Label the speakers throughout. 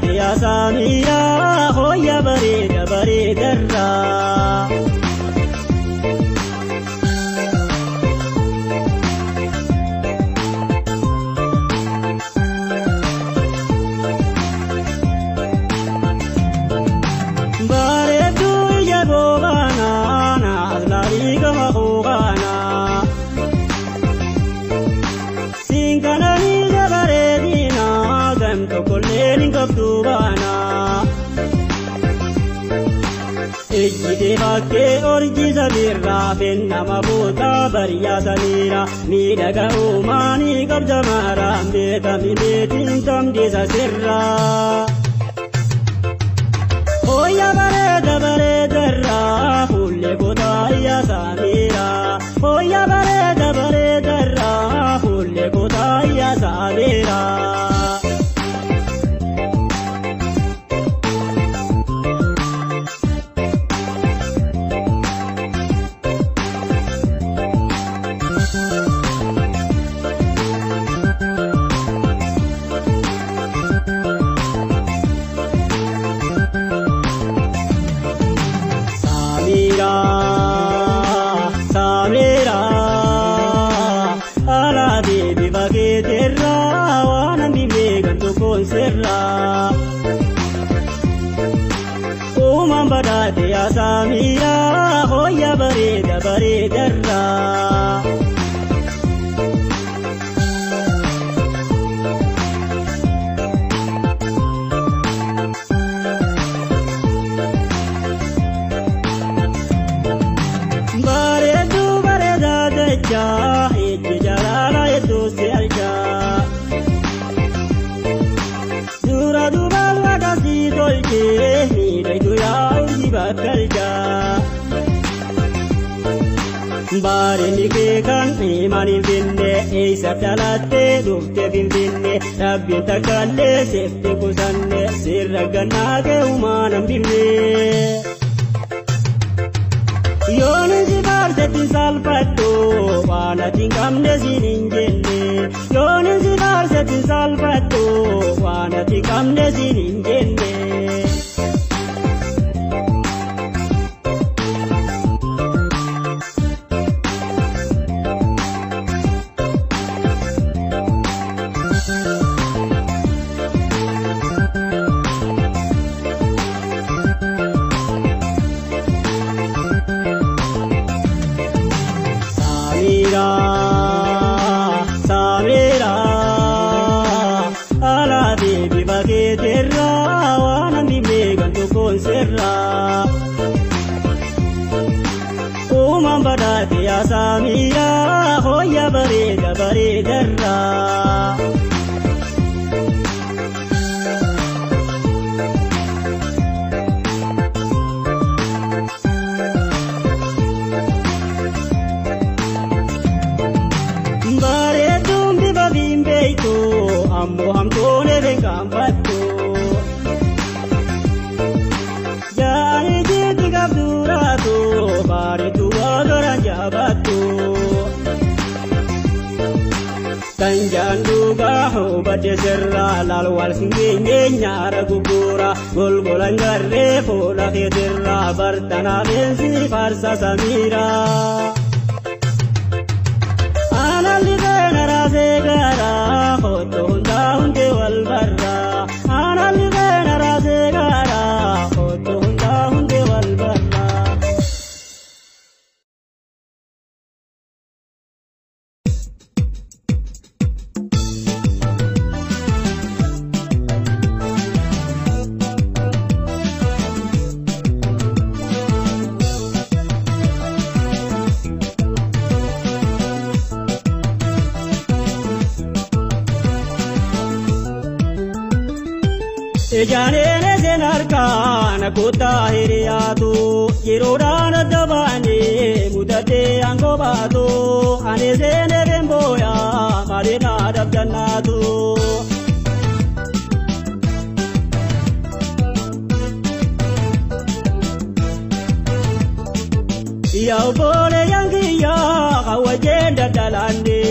Speaker 1: badate ya Samira hoya bareda baredarra baredu ya bogana na aslari kama hogana sinkanani ya baredina gamto kolleni kabdubana ejide bakke orji sabirra benna mabuta bariya samira midaga umani kabjamara beta miletin tamdisa sirra hoya baredarra fulle kota ya Samira hoya baredarra fulle kota ya Samira Samira ala devi bageterra wana bimegan to conserra umam badate ya Samira hoya baredarra jalala itu sialja dura dubal wagasi tolje mida itu ya uji bakalja bare nike kan imani binne isa dalate dufte binne rabbi takalle sefte kusanne sirragana ke umanam binne Yoni zibar seti salpato, wana tingam desininjenne. Yoni zibar seti salpato, wana tingam desininjenne. Samira ala devi bageterra wana bimegan to conserra umam badate ya Samira hoya baredarra ammo hamtone vengambatto jani jiti kabdurato bare tu agaran jabatto tanjanduga ho bade serra lalwal singe nyara gugura golgolan garre fola khedira bartana bensi farsa Samira Segara hoto hunde wal barra anal gana segara hoto hunde wal barra Janene senarkan kota hiriatu jirodan dabane mudate angobatu ane sene remboya marina dabjanatu ya bole yangiya kawajenda dalande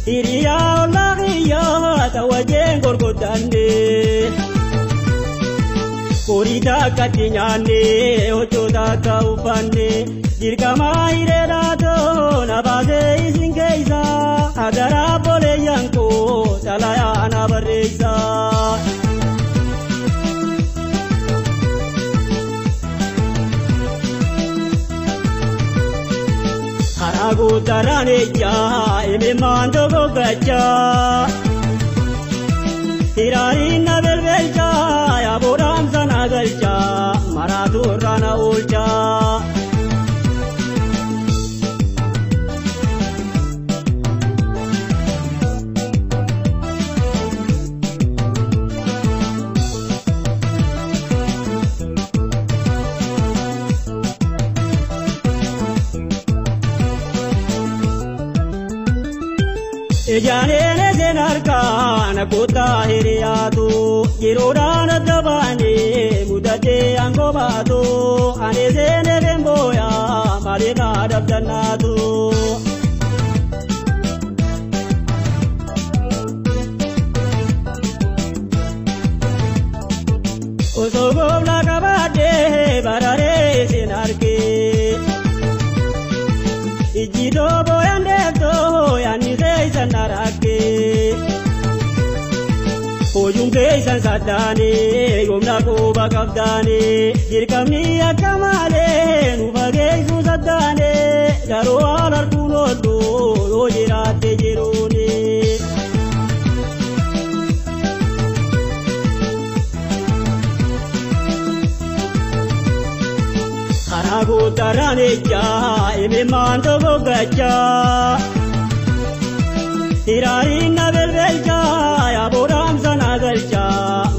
Speaker 1: iriya lagiya tawajen gorgodane Korida katinyane ochoda kaufane Dirkama irerato nabaze isingeisa Agara bole yanko talaya anabarreisa Haragu taraneja eme mando gogacha Hirari na belbecha ya boram sana galcha maratu rana ulcha Ejanene zenarka na kota hiriatu Girorana dabane mudate angobatu Ane zene remboya marina dabdanatu Osogobla kabade barare zenarke Ijido boyande to yanise sanarake Oyunge sansatane yomna ko bakabdane Jirkamni akamale nubage susatane Daro alar kunodo yojirate jirone Haragu taraneja eme mando gogacha Hirari na belbecha ya boram sana galcha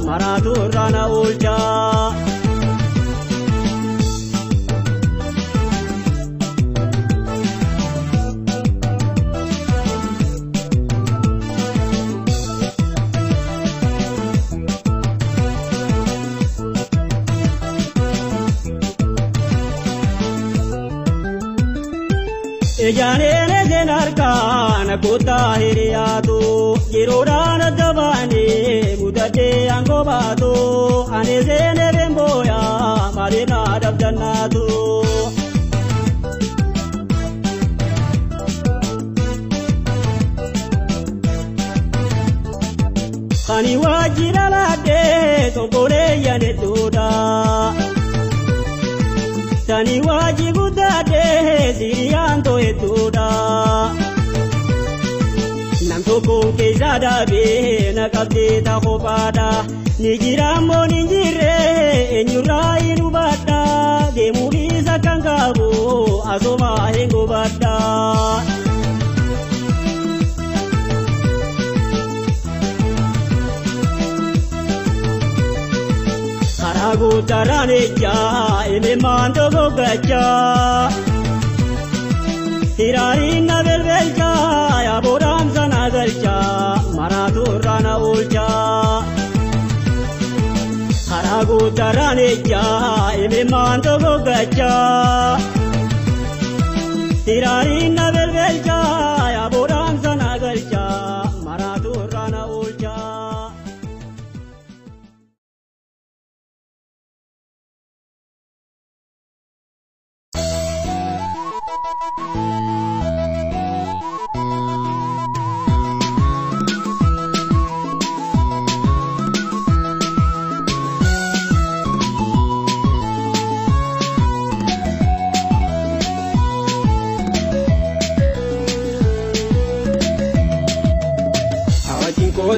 Speaker 1: maratu rana ulcha Ejanene zenarka na kota hiriatu Girorana dabane mudate angobatu Ane zene remboya marina dabdanatu Khani wajira lade tokore yane toda Tani waji gudade ziriyanto etuda Namto konke zada be nakabde ta khopada Nijiramo ninjire enyura inubata Demuriza kangabu azoma hengo bata Haragu taraneja eme mando gogacha Hirari na belbecha ya boram sana galcha maratu rana ulcha Haragu taraneja eme mando gogacha Hirari na belbecha ya boram sana galcha maratu rana ulcha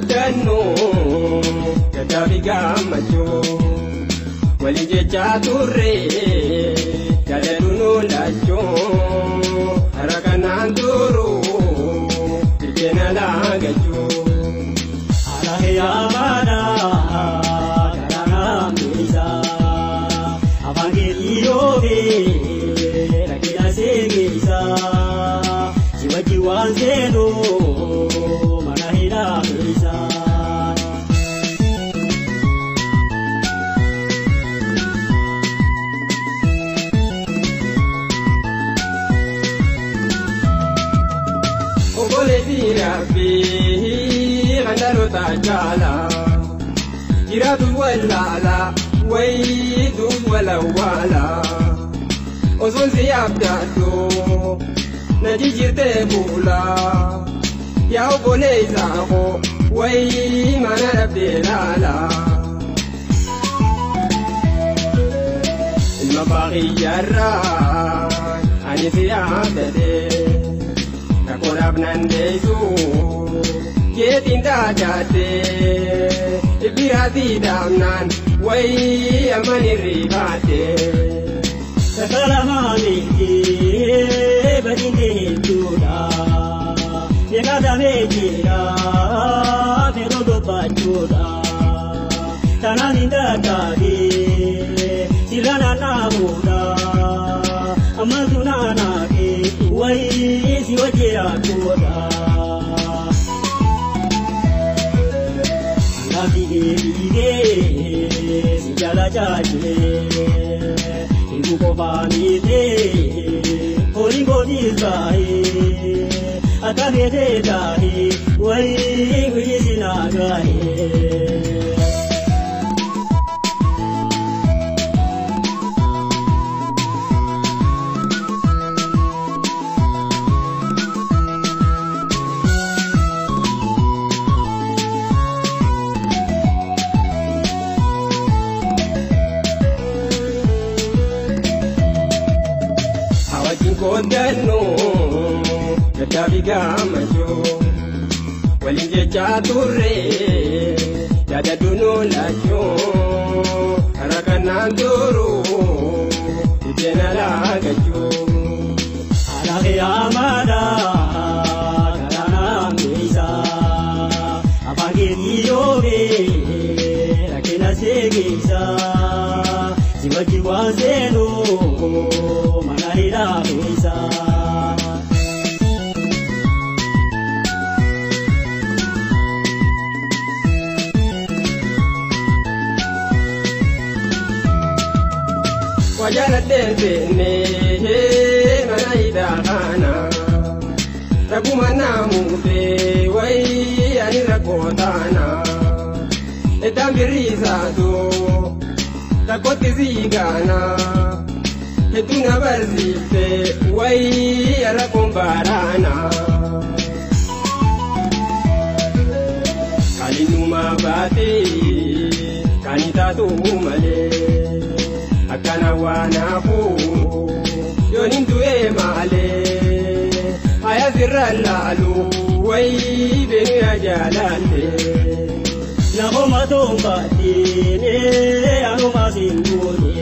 Speaker 1: Dano kadabi gamacho walije chature kadanu lacho harakana nduru tikena lagacho alahiya bana kadana misa abangeli yobe lakina segisa jiwaji wanzeno manahira misa
Speaker 2: tajala jiratu walala waydu walawala ozon ziyabdatu najijirte bula ya oboneza ko way mana rabdelala المباغي جرى أني في عبدي كقربنا نديسو كيتين تاجاتي بيراتي دامنان وي أماني الرباتي
Speaker 1: سلاماني بديني الجودا يكادا ميجيرا فيرودو باجودا تناني دادي Silana namuda, amaduna nake, wai si wajira koda. Nabi ege, si jala jaje, ibu ko famite, horingo disahe, akagete dahe, wai wisi nagahe.
Speaker 2: Kodano Yadabi gamajo Walinje chature Yada duno lajo Harakana duru Tijena lagajo
Speaker 1: Alaki amada Karana misa Apangi niyobe Lakina segisa Jiwaji wazeno Manahira misa
Speaker 2: Wajana tenzene Manahira kana Ragumana mube Wai anira kotana Etambiriza do Takoti zigana Etuna barzite Wai ala kumbarana Kalinuma bate Kanitatu umale Akana wanafu Yonintu emale Haya zirra lalu Wai benu ya jalante
Speaker 1: Nahoma tombatine Anoma singune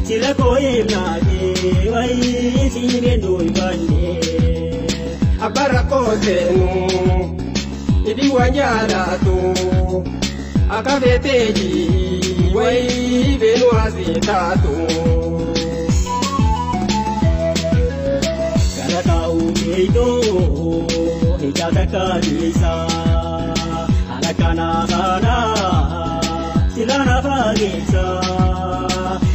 Speaker 1: Sila koimnake Wai sinendo ibane
Speaker 2: Abara kozenu Idi wanjalatu Akaveteji Wai benu azitatu
Speaker 1: Karata ukeito Hijata kanisa Alakana kana Silana pagisa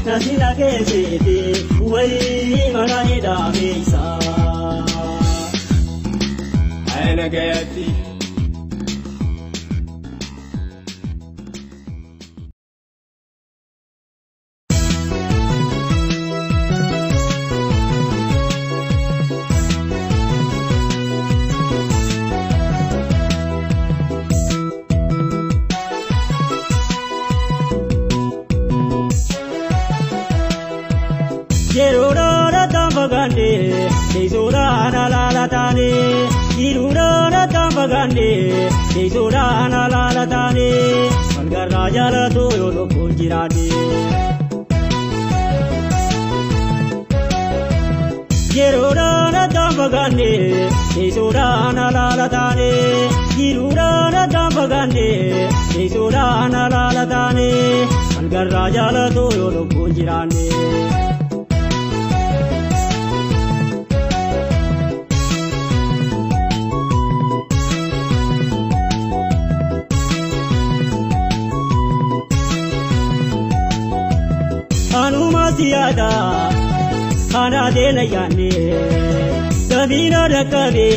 Speaker 1: Nasila kesete Wai manahida misa
Speaker 2: Aina gayati
Speaker 1: Yerora tambagande, Desora nalalatane, Irura tambagande, Desora nalalatane, Malgarajala toyo kunjirane. Yerora tambagande, Desora nalalatane, Irura tambagande, Desora nalalatane, Malgarajala toyo kunjirane. Anuma siyada, ana dena yane, sabina rakane,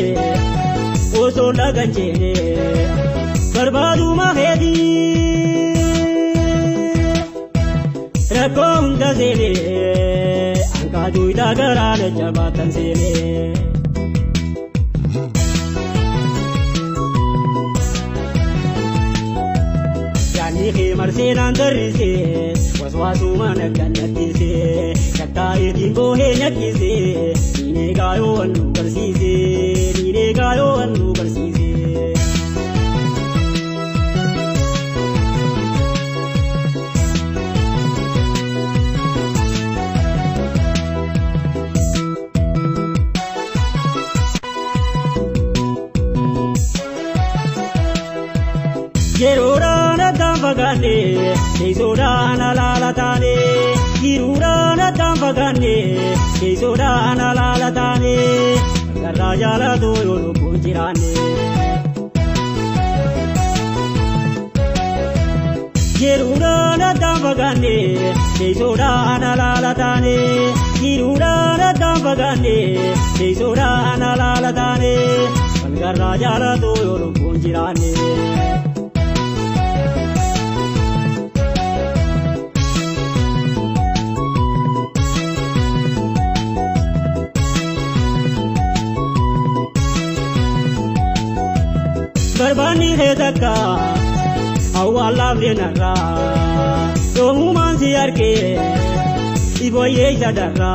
Speaker 1: oso laganjene, بربادو ما هدي ركون دزيني أنكادو يداغران جباتن سيني يعني مرسينا درسي وسواسو ما نكالتيسي كتاي دينبو هي نكيسي نيني غايو أنو برسيسي نيني غايو أنو برسيسي Yerurana damvagane, keizorana lalatane. Yerurana damvagane, keizorana lalatane. Garrajala doyolo punjirane. Yerurana damvagane, keizorana lalatane. Yerurana damvagane, keizorana lalatane. Garrajala doyolo punjirane. Barbani है धक्का अवाला लेनरा रोमुमान सियार के इबो ये जडरा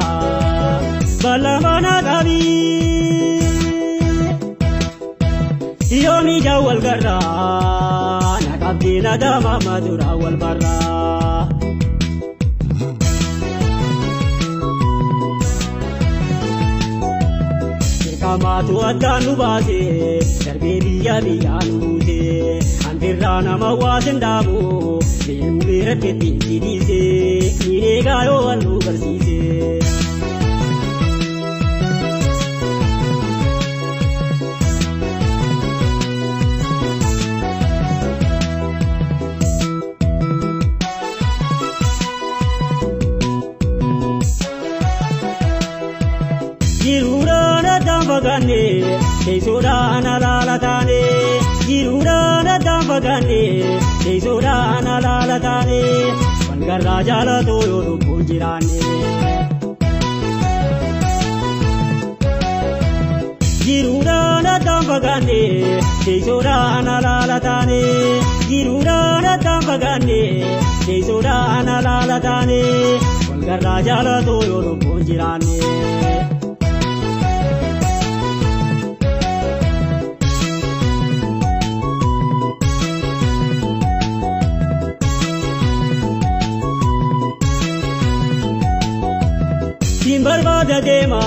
Speaker 1: बलवाना दावी योनी जावल कररा नकाब्दी नदामा मधुरा वल बर्रा Kamatu adanu base, terbebiya biyanute. Antirana mawasin dabu, biyumira keti dise. Nire gayo anu bersise. Damvagane, keizorana lalatane. Yerurana damvagane, keizorana lalatane. Vangarrajala doyolo punjirane. Yerurana damvagane, keizorana lalatane. Yerurana damvagane, keizorana lalatane. Vangarrajala doyolo punjirane. Barbada dema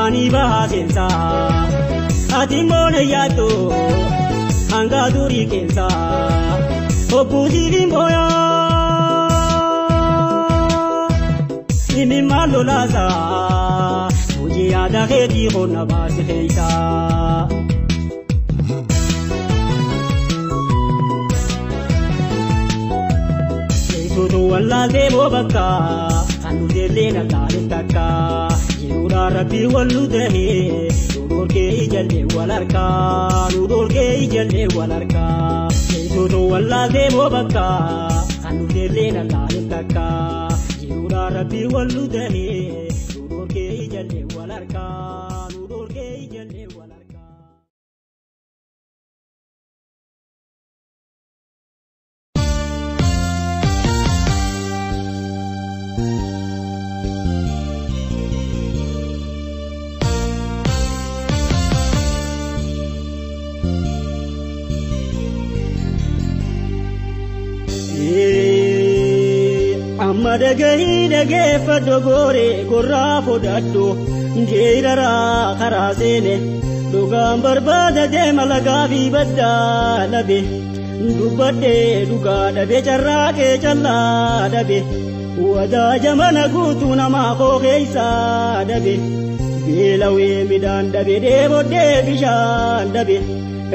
Speaker 1: ani bahasensa atimone yato anga duri kensa opuji limboya imi malolaza uji ada khedi hona bas heisa Yesu walla debo bakka Anu delena talintaka, Yerura Rabbi waludahe, Nudor ke ijalle walarka, Nudor ke ijalle walarka. Yesu walla debo bakka, Anu delena talintaka, Yerura Rabbi waludahe, Nudor ke ijalle walarka, Nudor ke ijalle walarka. Amma dagahi dage faddo gore gorra fodaddo njeerara kharasene dugaan barbada deema lagaafi badda labe dubbadde dugaa dhabe carraaqee callaa dhabe wadaa jamana guutuu namaa koo keeysaa dhabe beelawee midhaan dhabe deeboddee bishaan dhabe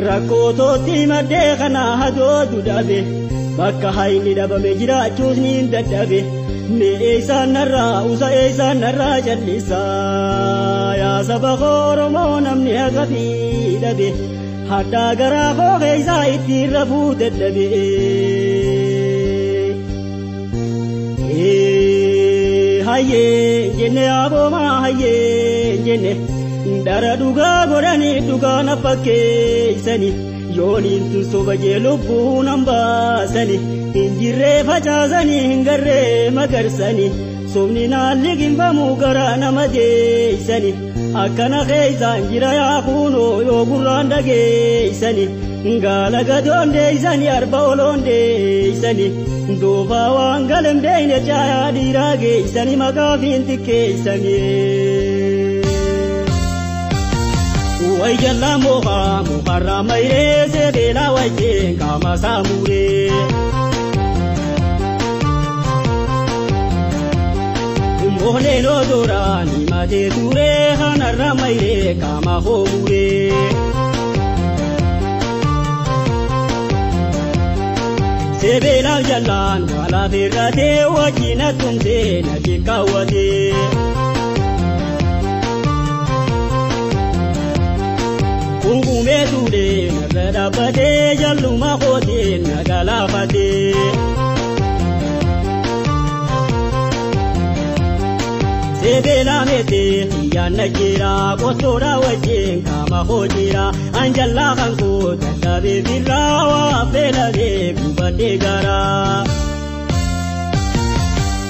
Speaker 1: rakkoo tootti maddee kanaa hadoodu dhabe bakka hayni dhabame jiraachuus niin dadhabe mee eeysaan narraa usa eeysaan narraa jallisaa yaa saba Oromoo namni haqabii dhabe hadda gara koo isa itti rafuu dadhabee hayye jenne abooma hayye jenne dara dhugaa godhanii dhugaa na fakkeessanii yooniin tun soba jee lubbuu nan baasanii hin jirree facaasanii hin garree magarsanii somni naalli ginfamuu gara nama deeysanii akkana keeysaan jira yaa kunoo yoo gurraan dhageeysanii gaala gadoon deeysanii arba oloon deeysanii doofaa waan galem deeyne caayaa dhiiraa geeysanii maqaafiin xiqqeeysanii way jalla muharra mayre se bela waje kama samure mohne no dorani mate ture hanarra mayre kama homure se bela jallan wala birate wajina tumse na jikawate kungume ture nagada bade jaluma khote nagala bade sebela mete ya najira kotora waje kama hojira anjalla kanko tabe birawa bela de kubade gara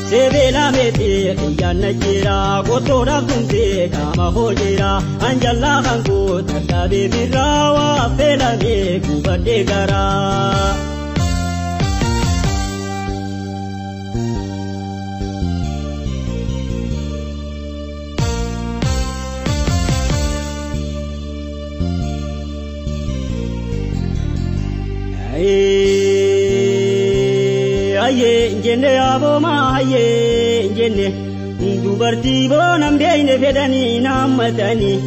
Speaker 1: sebela mete ya najira kotora kunze kama hojira anjalla kanko tabe birawa bela de kubade gara aye jenne abooma aye jenne dubartii boonam beeyne fedhanii naammatanii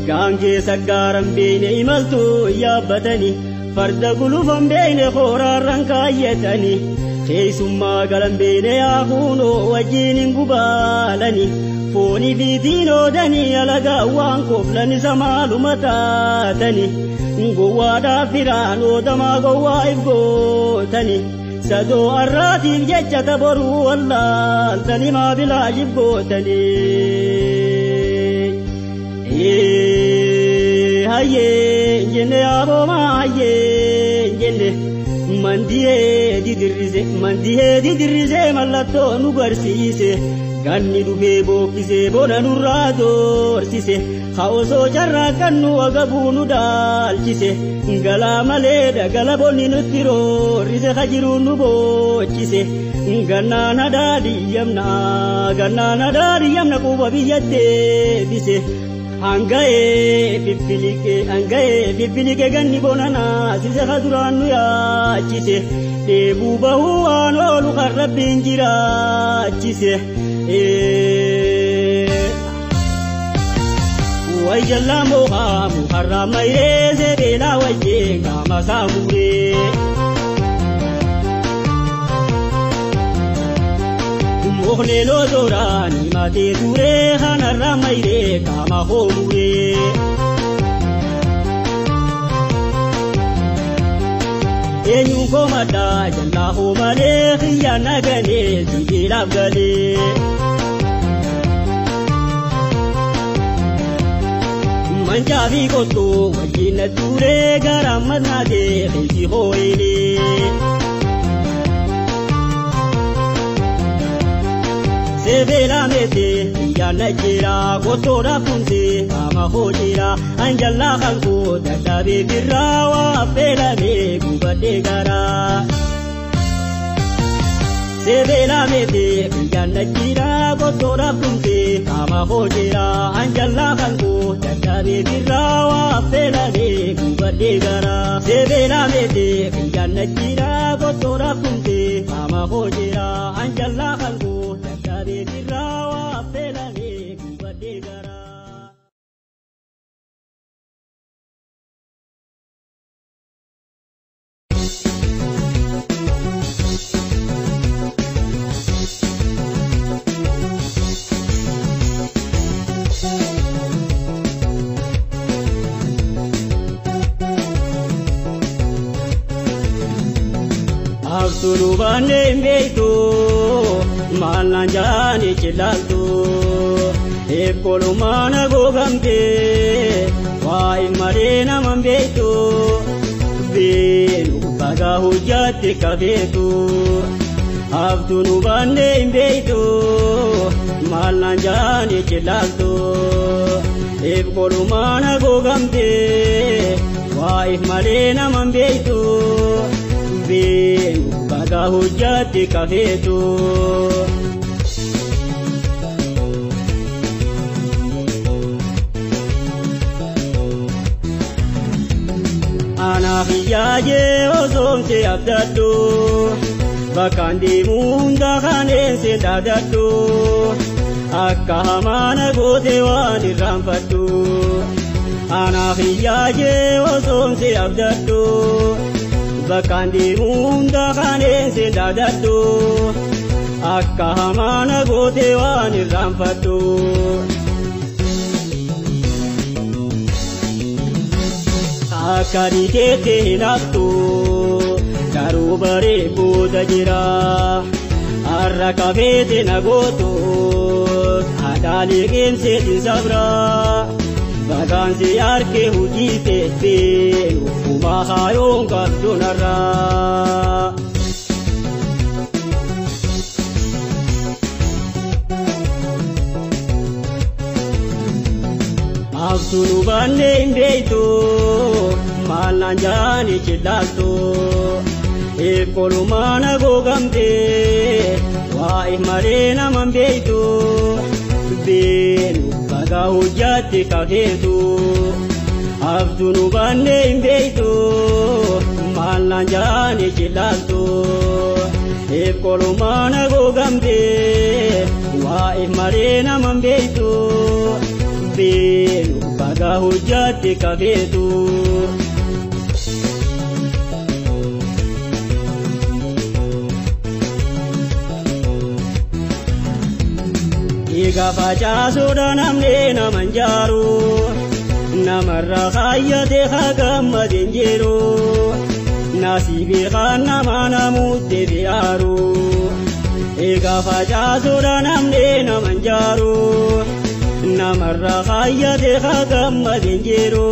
Speaker 1: gaangee saggaaran beeyne imaltu yaabbatanii farda gulufan beeyne kooraarran kaayyatanii keessummaa galan beeyne yaakuunoo wajjiin hin gubaalanii foonii fi diinoodanii alagaa waan koflan isa maaluma taatanii gowwaadhaaf firaan oodamaa gowwaa if gootanii sadoo arraatiif jecha taboruu wallaaltanii maabilaashif gootanii hayyee jenne abooma hayyee jenne mandihee didirrise mallattoo nu garsiise ganni dhufee bookkisee bona nurraa doorsise haosoo jarraa kannu agabuu nu daalchise galaa malee dagala bonni nutti roorrise hajiruu nu boochise gannaan hadaadhiyyamna quba biyya deebise hanga'ee fiffilike ganni bona naasise kaduraan nu yaachise deebuu bahuu waan oolu kan rabbiin jiraachise way jalla muharra mayre se bela waje kama samure mohne no dorani mate ture hanarra mayre kama homure enyun komada jalla homale khiyana gane zigila gale manjabi koto wajina ture garamana de khiji hoile sebela mete ya najira koto rafunze ama hojira anjalla kanko dadabe birawa bela de kubade gara sebela mete ya najira koto rafunze ama hojira anjalla kanko dadabe birawa bela de kubade gara sebela mete ya najira koto rafunze ama hojira anjalla kanko dadabe birawa bela de kubade gara Abdulu bande mbeito malanjani chilaltu ekolu mana gogamte wa imarena mambeito benu baga hujjate kabetu Abdulu bande mbeito malanjani chilaltu ekolu mana gogamte wa imarena mambeito benu baga hujjate kabetu Ana hiyaje ozomte abdaddo bakandi munda khanense dadaddo akka hamana gote wani ramfaddo Ana hiyaje ozomte abdaddo bakandi munda khanense dadaddo akka hamana gote wani ramfaddo Akari kete hinaftu garu bare boda jira arra kabete nagoto adali gense tisabra vagansi arke hujite be uma hayon kabdonara Abdulu bande mbeito malanjani chilaltu ekolu mana gogamte wa imarena mambeito benu baga hujjate kabetu Abdulu bande mbeito malanjani chilaltu ekolu mana gogamte wa imarena mambeito benu baga hujjate kabetu Iga facaasuudha namni namanjaaru namarra kaayyate hagammadeen jiru nasiibii kan nama namuutti biyaaru Iga facaasuudha namni namanjaaru namarra kaayyate hagammadeen jiru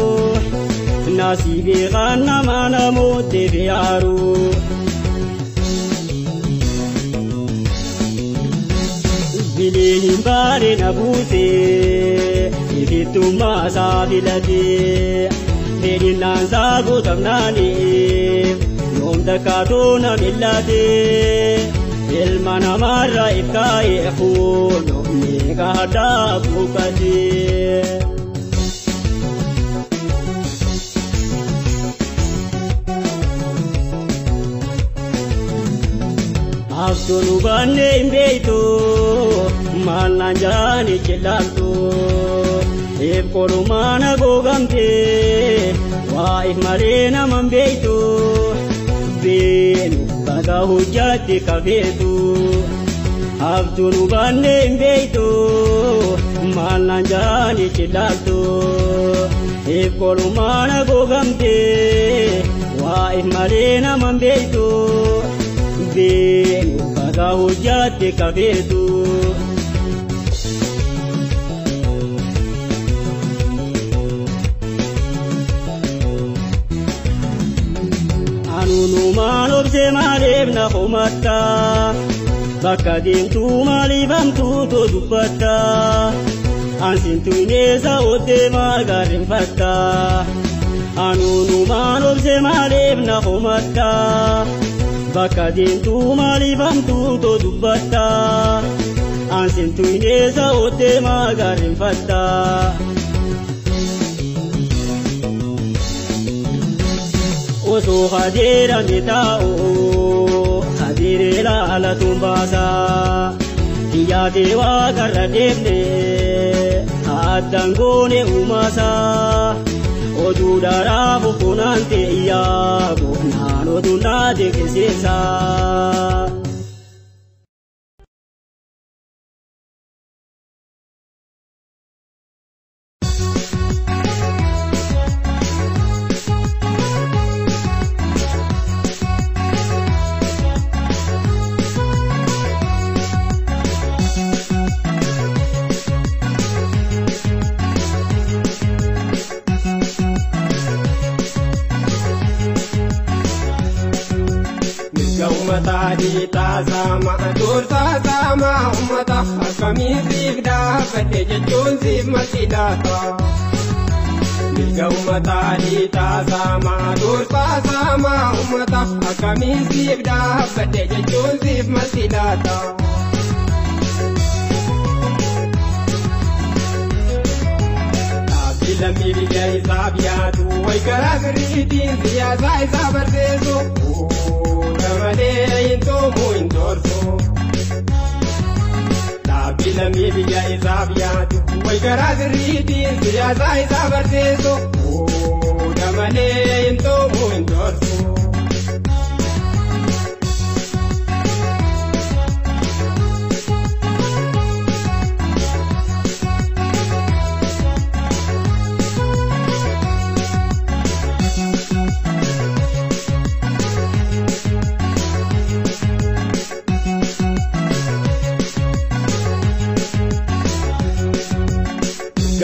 Speaker 1: nasiibii kan nama namuutti biyaaru Bilin bare nabuse ifituma sabilate Medinan sagu tamnani Yom dakato na millate Ilmana marra ifkai ekhuno Nika hada bukati Abdulu bande mbeito malanjani chilaltu ekolu mana gogamte wa imarena mambeito benu baga hujjate kabetu Abdulu bande mbeito malanjani chilaltu ekolu mana gogamte wa imarena mambeito benu baga hujjate kabetu Anunu malobse malib na khumatta bakka deemtu maalifamtu to dubbatta ansintu ineesa otte margarinfatta Anunu malobse malib na khumatta bakka deemtu maalifamtu to dubbatta ansintu ineesa otte margarinfatta Oso khadira mitao khadire la ala tumbasa Iya dewa karra demne adangone umasa Odu darabu kunante iya gunano dunade kesesa
Speaker 2: mataadhi taasama dursaasama ummata akkamiin siif dhaabbadhe jechuun siif masiidhaata. Mirga ummataadhi taasama dursaasama ummata akkamiin siif dhaabbadhe jechuun siif masiidhaata. Lammi biyya isaaf yaadu waykara sirriitiin siyaasaa isaa barsiisu malee hin toomu hin torsu. Dhaabbii lammi biyya isaaf yaadu waykara sirriitiin siyaasaa isaa barsiisu malee hin toomu hin torsu.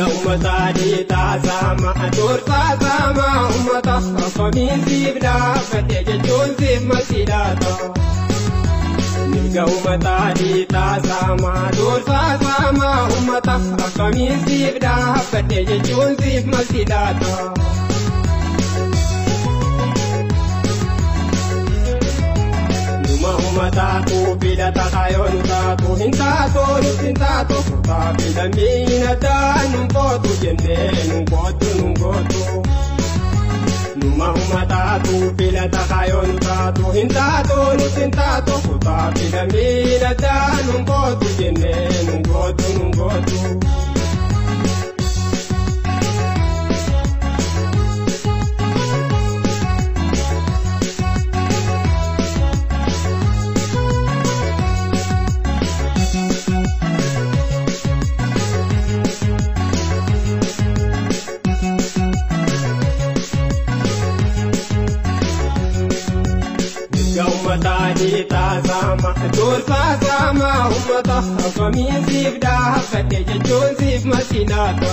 Speaker 2: Ummataadhi taasama dursaasama ummata akkamiin siif dhaabbadhe jechuun siif masiidhaata. Mirga ummataadhi taasama dursaasama ummata akkamiin siif dhaabbadhe jechuun siif masiidhaata. Ummataatu filata kayoonu taatu hin taatu nuti hin taatu filamii naddaan nun kootu jennee nun kootu. Numa ummataatu filata kayoonu taatu hin taatu nuti hin taatu filamii naddaan nun kootu jennee nun kootu. Ummataadhi taasama dursaasama ummata akkamiin siif dhaabbadhe jechuun siif masiidhaata.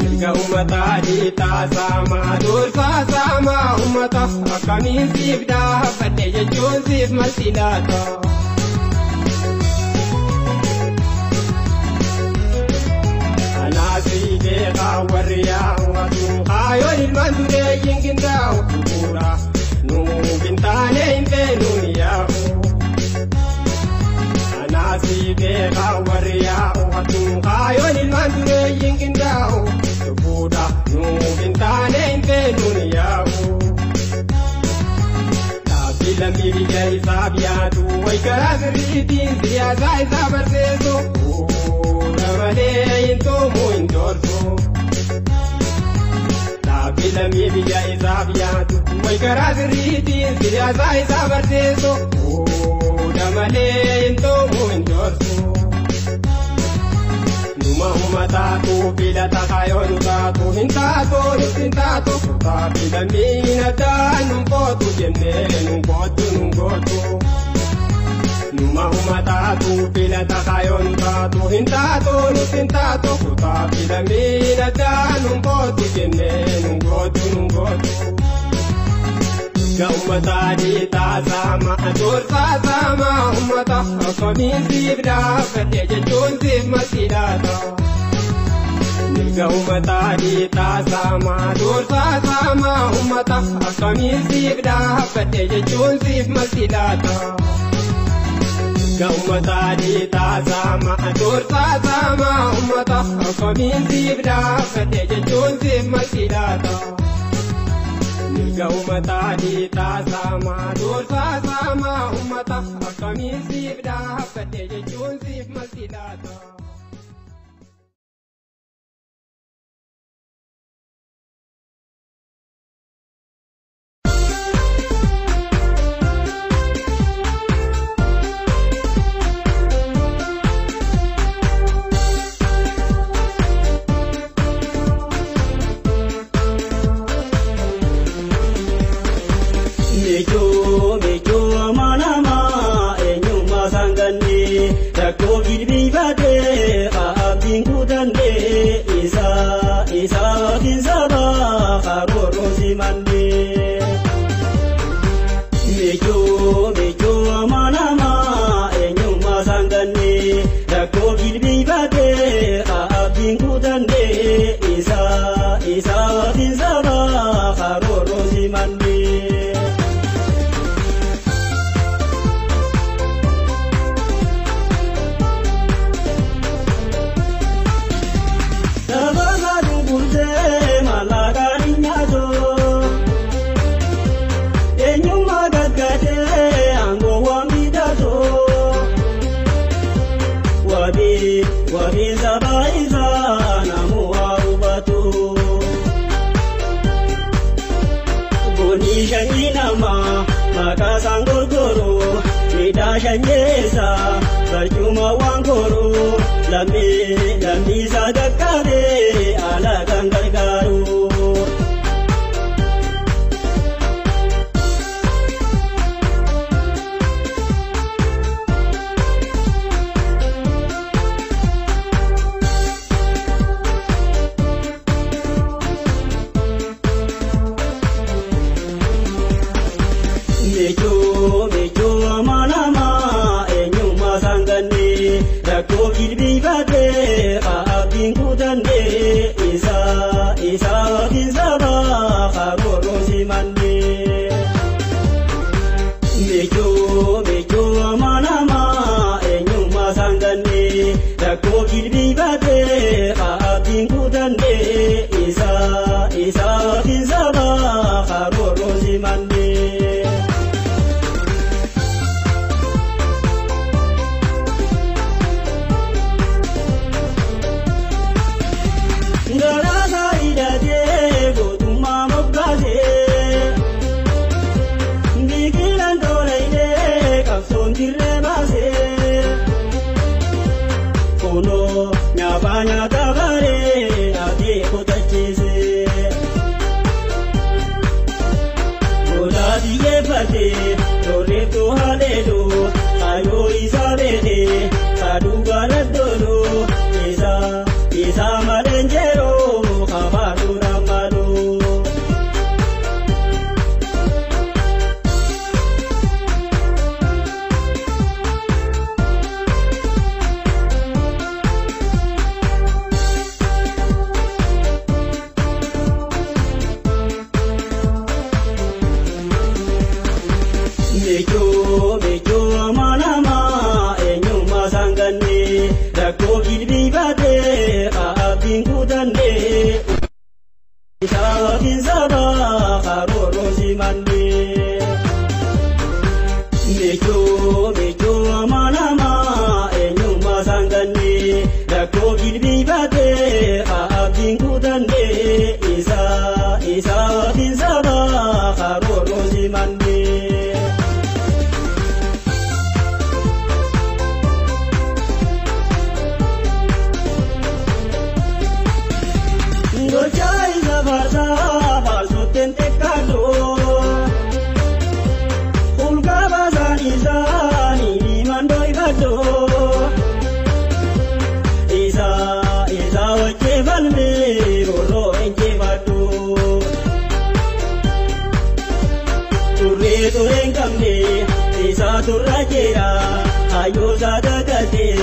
Speaker 2: Mirga ummataadhi taasama dursaasama ummata akkamiin siif dhaabbadhe jechuun siif masiidhaata. Anaasii beekaa warri yaa'u kaayoo ilmaan dureeyyiin qindaa'u bu'uura. Nuubintaane hin feenuun yaa'u. Anaasii beekaa warri yaa'u kaayoon ilmaan dureeyyiin qindaa'u lubbuudha. Nuubintaane hin feenuun yaa'u. Dhaabbii lammi biyya isaaf yaadu waykara sirriitiin siyaasaa isaa barsiisu malee hin toomu hin torsu. Dhaabbii lammi biyya isaaf yaadu waykara sirriitiin siyaasaa isaa barsiisu malee hin toomu hin torsu. Numa ummataatu filata kayoonu taatu hin taatu nuti hin taatu filamii naddaan nun kootu jennee nun kootu. Numa ummataatu filata kayoonu taatu hin taatu nuti hin taatu filamii naddaan nun kootu jennee nun kootu. Mirga ummataadhi taasama dursaasama ummata akkamiin siif dhaabbadhe jechuun siif masiidhaata. Mirga ummataadhi taasama dursaasama ummata akkamiin siif dhaabbadhe jechuun siif masiidhaata. Mirga ummataadhi taasama dursaasama ummata akkamiin siif dhaabbadhe jechuun siif masiidhaata. Mirga ummataadhi taasama dursaasama ummata akkamiin siif dhaabbadhe jechuun siif masiidhaata.
Speaker 1: Mejo manama enyuma sangane rakko gilbi bade warreen sabaa isaa namuu haa hubatu. Goonii shanyii namaa maqaa isaan gurguru miidhaa shanyeessaa barcuma waan koru lammii isaa qaqqabee haala kan gargaaru. Mechoo amanama eenyummaa sanganne rakkoo jilbiifatee abdiin kutannee isaa abdiin sabaa karooroo simannee. Mechoo amanama eenyummaa sanganne rakkoo jilbiifatee abdiin kutannee isaa abdiin sabaa karooroo simannee. Garaasa hidhatee gootummaa moggaasee biqilaan toorayidee qabsoon dirree baasee kunoo nyaata baree adii qotachiisee godaa xiyyeeffatee torreettoo haleeluu kaayoo isaa beekee kaduu galaddooluu isaa maleen jeroo kabaaduu rammaduu. Mechoo amanama eenyummaa sanganne rakkoo jilbiifatee abdiin kutannee isaa abdiin sabaa karooroo simannee. Mechoo amanama eenyummaa sanganne rakkoo jilbiifatee abdiin kutannee isaa abdiin sabaa karooroo simannee. Gochaa isa farsaa faarsuuteen teekkaadoo ulgaa baasaan isaanii diimaan dhoofadoo isaa wajjee falmee roorroo enjeefadoo turreen qabne isaa turra jira hayyoo isaa dagatee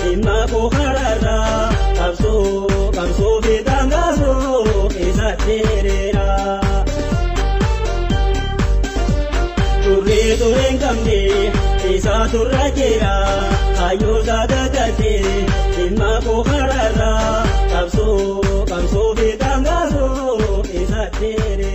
Speaker 1: dhimma koo karaarraa qabsoo feetaan gaasoo isa dheereera. Turreen qabne isaa turra jira hayyoo isaa dagatee dhimma koo karaarraa qabsoo feetaan gaasoo isa dheereera.